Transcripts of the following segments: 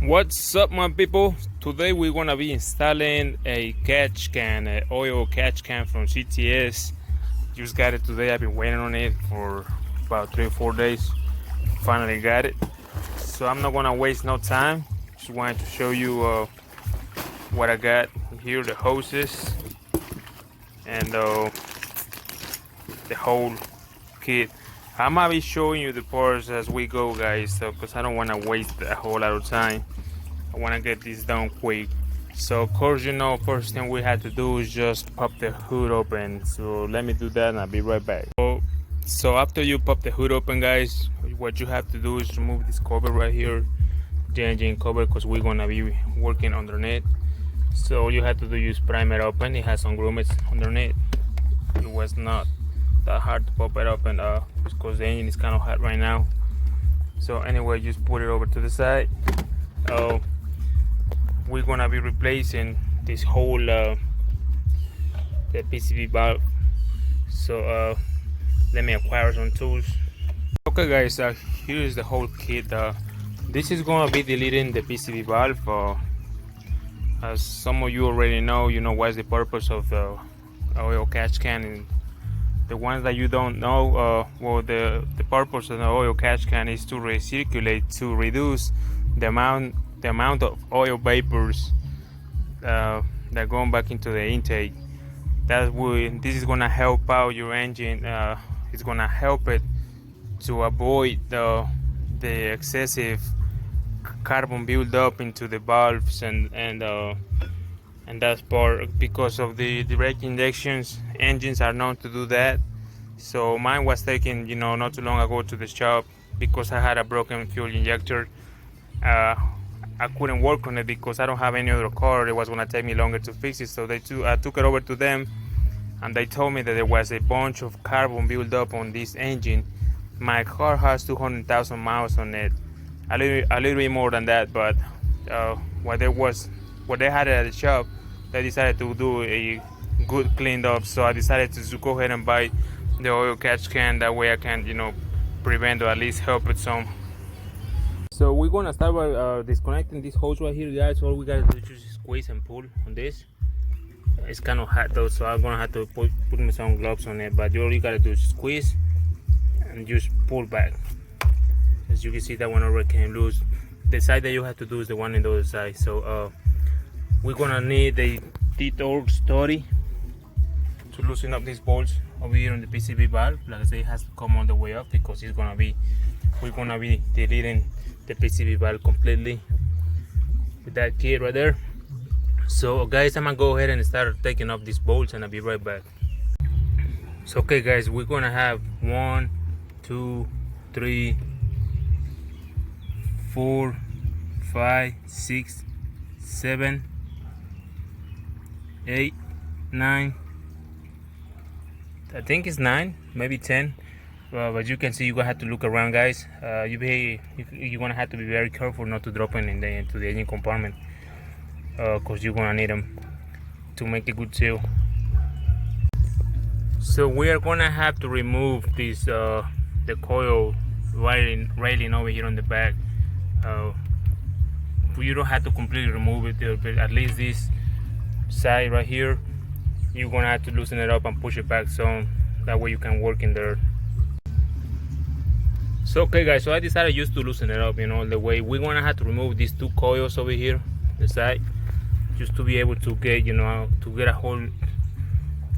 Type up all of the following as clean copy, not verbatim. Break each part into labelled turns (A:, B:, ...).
A: What's up, my people? Today we're gonna be installing a catch can, an oil catch can from CTS. Just got it today. I've been waiting on it for about 3 or 4 days. Finally got it. So I'm not gonna waste no time. Just wanted to show you what I got here: the hoses and the whole kit. I might be showing you the parts as we go, guys, because I don't want to waste a whole lot of time. I want to get this done quick. So of course, first thing we had to do is just pop the hood open. So let me do that and I'll be right back. So after you pop the hood open, guys, what you have to do is remove this cover right here, the engine cover, because we're gonna be working underneath. So all you have to do is prime it open. It has some grommets underneath. It was not that hard to pop it open because the engine is kind of hot right now. So anyway, just put it over to the side. We're gonna be replacing this whole the PCV valve. So let me acquire some tools. Okay, guys, here is the whole kit. This is gonna be deleting the PCV valve. As some of you already know, what's the purpose of the oil catch can. And the ones that you don't know, well, the purpose of the oil catch can is to recirculate, to reduce the amount of oil vapors that are going back into the intake. This is gonna help out your engine. It's gonna help it to avoid the excessive carbon buildup into the valves and that's part because of the direct injections. Engines are known to do that. So mine was taken, not too long ago to the shop because I had a broken fuel injector. I couldn't work on it because I don't have any other car. It was gonna take me longer to fix it. So I took it over to them, and they told me that there was a bunch of carbon buildup on this engine. My car has 200,000 miles on it, a little bit more than that. But what they had at the shop, they decided to do a good clean up. So I decided to go ahead and buy the oil catch can. That way I can, prevent or at least help it some. So we're gonna start by disconnecting this hose right here, guys. All we gotta do is just squeeze and pull on this. It's kind of hot though, so I'm gonna have to put me some gloves on it. But all you gotta do is squeeze and just pull back. As you can see, that one already came loose. The side that you have to do is the one in the other side. So we're gonna need a T-torque study to loosen up these bolts over here on the PCV valve. Like I say, it has to come all the way up because we're gonna be deleting the PCV valve completely with that kit right there. So guys, I'm gonna go ahead and start taking off these bolts and I'll be right back. So okay, guys, we're gonna have 1, 2, 3, 4, 5, 6, 7, 8, 9. I think it's 9, maybe 10. But you can see you're gonna have to look around, guys. You're gonna have to be very careful not to drop them into the engine compartment, because you're gonna need them to make a good seal. So we are gonna have to remove this the coil railing over here on the back. You don't have to completely remove it, but at least this side right here, you're gonna have to loosen it up and push it back some. That way you can work in there. So okay, guys, so I decided just to loosen it up, the way we're gonna have to remove these 2 coils over here the side, just to be able to get to get a hold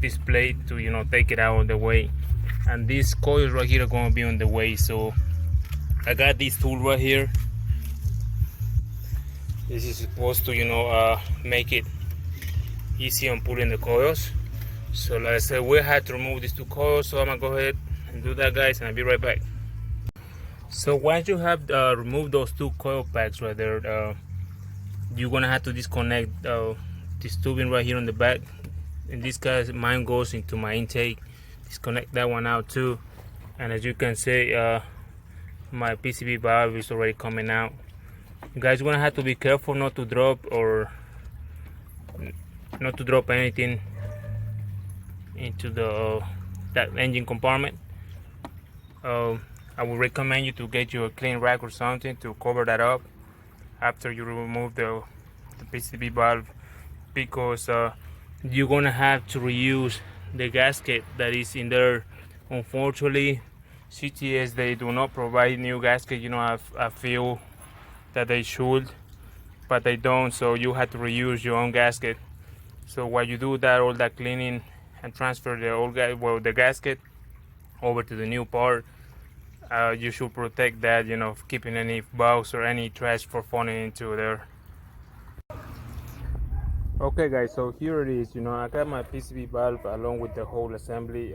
A: this plate to take it out of the way. And these coils right here are gonna be on the way. So I got this tool right here. This is supposed to make it easy on pulling the coils. So like I said, we had to remove these 2 coils, so I'm gonna go ahead and do that, guys, and I'll be right back. So once you have removed those 2 coil packs right there, you're gonna have to disconnect this tubing right here on the back. In this case, mine goes into my intake. Disconnect that one out too. And as you can see, my PCV valve is already coming out. You guys are gonna have to be careful not to drop anything into that engine compartment. I would recommend you to get you a clean rack or something to cover that up. after you remove the PCB valve, because you're gonna have to reuse the gasket that is in there. Unfortunately, CTS, they do not provide new gasket. I feel that they should, but they don't, so you have to reuse your own gasket. So while you do that, all that cleaning and transfer the gasket over to the new part, you should protect that, keeping any bugs or any trash for falling into there. Okay guys, so here it is. I got my PCB valve along with the whole assembly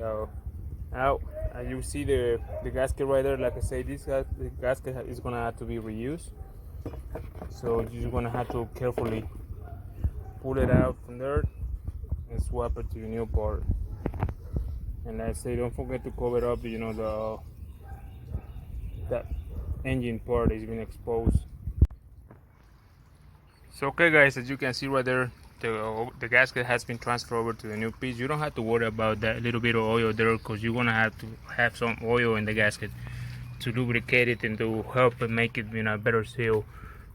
A: out. You see the gasket right there. Like I say, the gasket is gonna have to be reused, so you're gonna have to carefully pull it out from there and swap it to your new part. And I say, don't forget to cover up that engine part is being exposed. So okay guys, as you can see right there, the gasket has been transferred over to the new piece. You don't have to worry about that little bit of oil there, because you're gonna have to have some oil in the gasket to lubricate it and to help and make it better seal.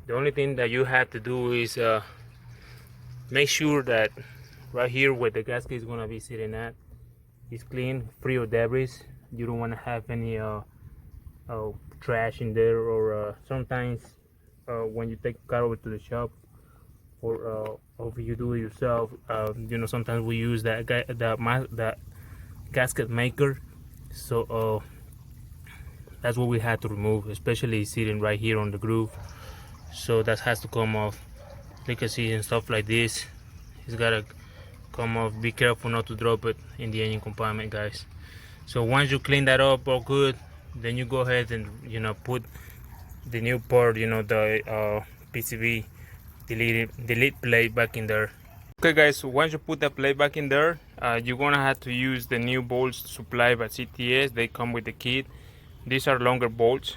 A: The only thing that you have to do is make sure that right here where the gasket is gonna be sitting at is clean, free of debris. You don't want to have any trash in there, or sometimes when you take the car over to the shop, or if you do it yourself, sometimes we use that gasket maker. So that's what we had to remove, especially sitting right here on the groove. So that has to come off. Leakages and stuff like this, it's gotta come off. Be careful not to drop it in the engine compartment, guys. So once you clean that up all good, then you go ahead and put the new part, the PCB delete plate back in there. Okay guys, so once you put the plate back in there, you're gonna have to use the new bolts supplied by CTS. They come with the kit. These are longer bolts.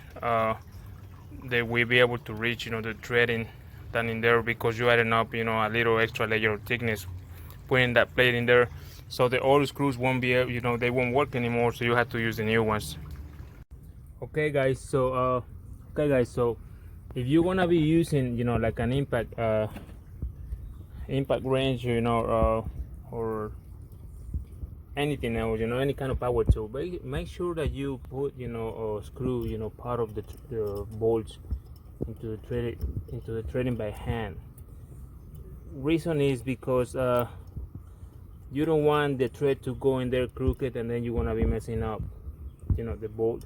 A: They will be able to reach the threading down in there, because you adding up a little extra layer of thickness putting that plate in there. So the old screws won't be they won't work anymore, so you have to use the new ones. Okay guys, so if you're gonna be using like an impact wrench, or anything else, any kind of power tool, but make sure that you put a screw, part of the bolts into the threading by hand. Reason is because you don't want the thread to go in there crooked, and then you're gonna be messing up the bolt.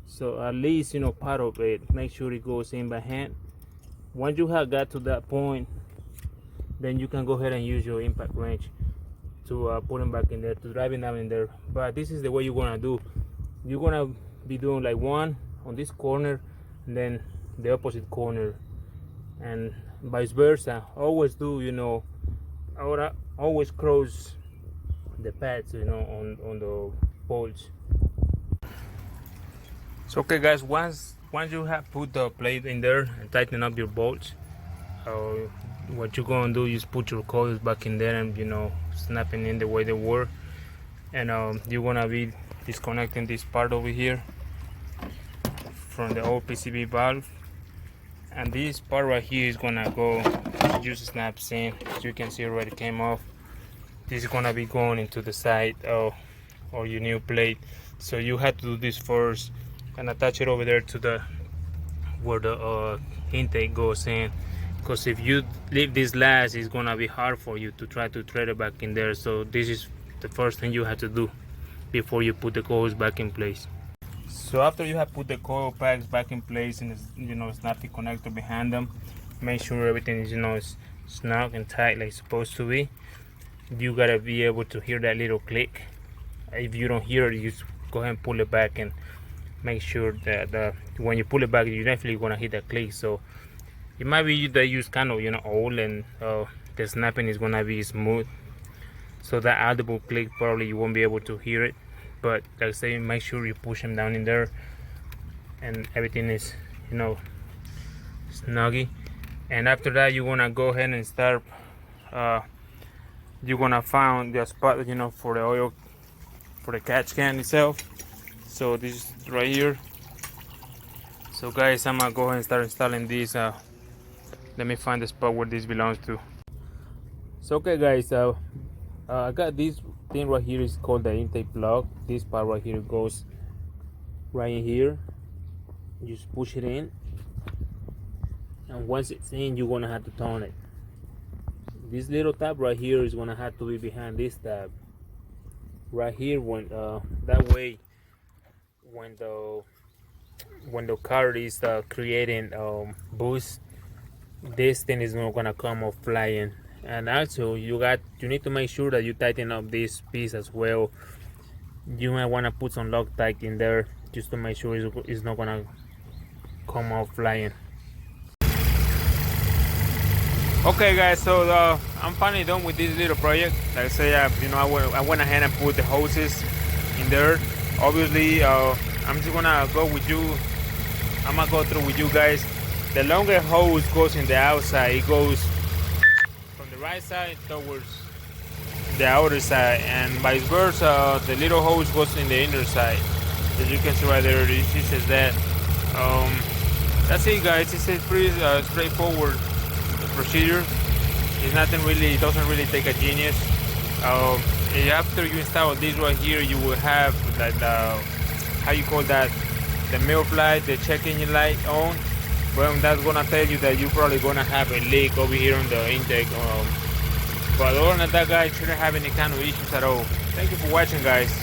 A: So at least part of it, make sure it goes in by hand. Once you have got to that point, then you can go ahead and use your impact wrench to put them back in there, to drive it down in there. But this is the way you're gonna do. You're gonna be doing like one on this corner, and then the opposite corner, and vice versa. Always do always cross the pads on the bolts. So okay guys, once you have put the plate in there and tighten up your bolts, what you're gonna do is put your coils back in there and snapping in the way they were, and you're gonna be disconnecting this part over here from the old PCB valve, and this part right here is gonna go just snaps in. As you can see, already came off. This is gonna be going into the side or your new plate. So you have to do this first and attach it over there to where the intake goes in, because if you leave this last, it's gonna be hard for you to try to thread it back in there. So this is the first thing you have to do before you put the coils back in place. So after you have put the coil packs back in place and snap the connector behind them, make sure everything is is snug and tight like it's supposed to be. You gotta be able to hear that little click. If you don't hear it, you just go ahead and pull it back, and make sure that when you pull it back, you're definitely gonna hit that click. So it might be that use kind of old, and the snapping is gonna be smooth, so that audible click probably you won't be able to hear it. But like I say, make sure you push them down in there and everything is snuggy. And after that, you're gonna go ahead and start you're gonna find the spot for the oil, for the catch can itself. So this is right here. So guys, I'm gonna go ahead and start installing this Let me find the spot where this belongs to. So okay guys, I got this thing right here. Is called the intake plug. This part right here goes right in here. You just push it in, and once it's in, you're gonna have to turn it. This little tab right here is gonna have to be behind this tab right here. When that way, when the car is creating boost, this thing is not gonna come off flying. And also you need to make sure that you tighten up this piece as well. You might want to put some Loctite in there just to make sure it's not gonna come off flying. Okay guys, so I'm finally done with this little project. Like I say, I went ahead and put the hoses in there. Obviously I'm just gonna go through with you guys. The longer hose goes in the outside. It goes from the right side towards the outer side, and vice versa. The little hose goes in the inner side. As you can see right there, it says that. That's it guys. It's a pretty straightforward procedure. It's nothing really, it doesn't really take a genius. After you install this right here, you will have that how you call that, the MILF light, the check engine light on. Well, that's gonna tell you that you're probably gonna have a leak over here on the intake. But other than that guys, shouldn't have any kind of issues at all. Thank you for watching guys.